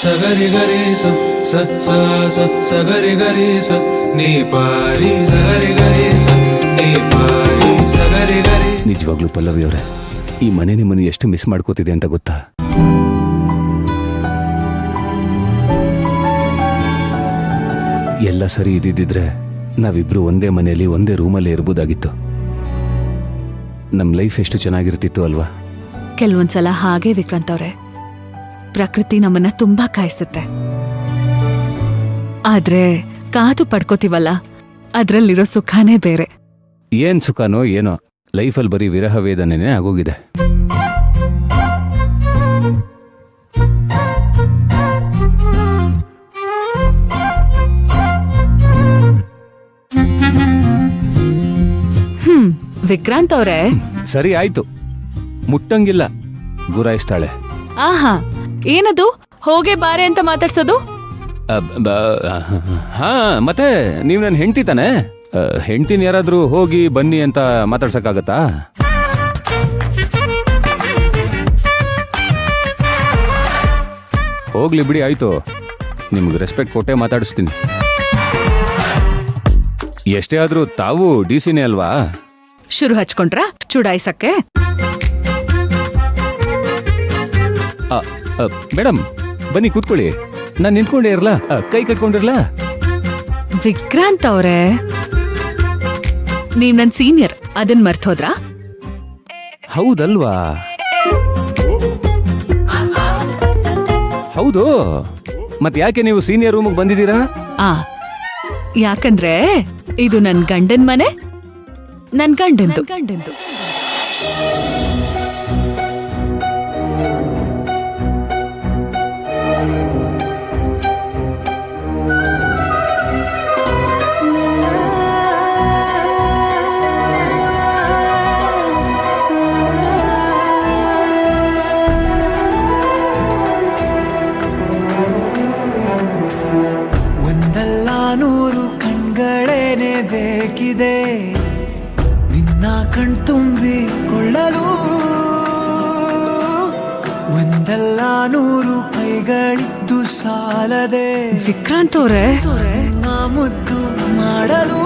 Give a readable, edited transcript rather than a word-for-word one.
ಸಗರಿ ಗರಿ ಸ ಸ ಸ ಸ ಸಗರಿ ಗರಿ ಸ ನೀ ಪಾರಿ ಸಗರಿ ಗರಿ ಸ ನೀ ಪಾರಿ ಸಗರಿ ಗರಿ. ನಿಜವಾಗ್ಲೂ ಪಲ್ಲವಿ ಅವರೇ, ಈ ಮನೆ ನಿಮ್ಮನ್ನು ಎಷ್ಟು ಮಿಸ್ ಮಾಡ್ಕೋತಿದೆ ಅಂತ ಗೊತ್ತಾ? ಎಲ್ಲ ಸರಿ ಇದ್ದಿದ್ರೆ ನಾವಿಬ್ರು ಒಂದೇ ಮನೆಯಲ್ಲಿ ಒಂದೇ ರೂಮಲ್ಲಿ ಇರ್ಬೋದಾಗಿತ್ತು. ನಮ್ ಲೈಫ್ ಎಷ್ಟು ಚೆನ್ನಾಗಿರ್ತಿತ್ತು ಅಲ್ವಾ? ಕೆಲವೊಂದ್ಸಲ ಹಾಗೆ ವಿಕ್ರಾಂತ್ ಅವ್ರೆ, ಪ್ರಕೃತಿ ನಮ್ಮನ್ನ ತುಂಬಾ ಕಾಯಿಸುತ್ತೆ. ಆದ್ರೆ ಕಾದು ಪಡ್ಕೋತೀವಲ್ಲ, ಅದ್ರಲ್ಲಿರೋ ಸುಖಾನೇ ಬೇರೆ. ಏನ್ ಸುಖನೋ ಏನೋ, ಲೈಫಲ್ಲಿ ಬರೀ ವಿರಹ ವೇದನೆನೇ ಆಗೋಗಿದೆ. ವಿಕ್ರಾಂತ್ ಅವ್ರೆ, ಸರಿ ಆಯ್ತು, ಮುಟ್ಟಂಗಿಲ್ಲ, ಗುರಾಯಿಸ್ತಾಳೆ. ಆಹಾ, ಏನದು ಹೋಗೆ ಬಾರೆ ಅಂತ ಮಾತಾಡ್ಸೋದು? ಹಾ, ಮತ್ತೆ ನೀವ್ ನನ್ ಹೆಂಡ್ತಿ ತಾನೆ? ಹೆಂಡ್ತಿನ ಯಾರಾದ್ರೂ ಹೋಗಿ ಬನ್ನಿ ಅಂತ ಮಾತಾಡ್ಸಕ್ಕಾಗತ್ತಾ? ಹೋಗ್ಲಿ ಬಿಡಿ, ಆಯ್ತು, ನಿಮ್ಗೆ ರೆಸ್ಪೆಕ್ಟ್ ಕೊಟ್ಟೆ ಮಾತಾಡಿಸ್ತೀನಿ. ಎಷ್ಟೇ ಆದ್ರೂ ತಾವು ಡಿಸಿನೇ ಅಲ್ವಾ? ಶುರು ಹಚ್ಕೊಂಡ್ರ ಚುಡಾಯಿಸಕ್ಕೆ? ಮೇಡಮ್ ಬನ್ನಿ ಕೂತ್ಕೊಳ್ಳಿ, ನಾನ್ ನಿಂತ್ಕೊಂಡೇ ಇರ್ಲಾ? ಕೈ ಕಟ್ಕೊಂಡಿರ್ಲಾ? ವಿಕ್ರಾಂತ್ ಅವ್ರೆ, ನೀವ್ ನನ್ ಸೀನಿಯರ್, ಅದನ್ ಮರ್ತೋದ್ರಾ? ಹೌದಲ್ವಾ? ಹೌದು, ಮತ್ ಯಾಕೆ ನೀವು ಸೀನಿಯರ್ ರೂಮಿಗೆ ಬಂದಿದ್ದೀರಾ? ಯಾಕಂದ್ರೆ ಇದು ನನ್ ಗಂಡನ್ ಮನೆ, ನನ್ ಗಂಡಂದು. ಒಂದಲ್ಲ ನೂರು ಕಣ್ಗಳೇನೆ ಬೇಕಿದೆ ನಿನ್ನ ಕಣ್ತುಂಬಿಕೊಳ್ಳಲು, ಒಂದಲ್ಲ ನೂರು ಕೈಗಳಿದ್ದು ಸಾಲದೆ ವಿಕ್ರಾಂತ್ ಅವ್ರೆ, ಮುದ್ದು ಮಾಡಲು.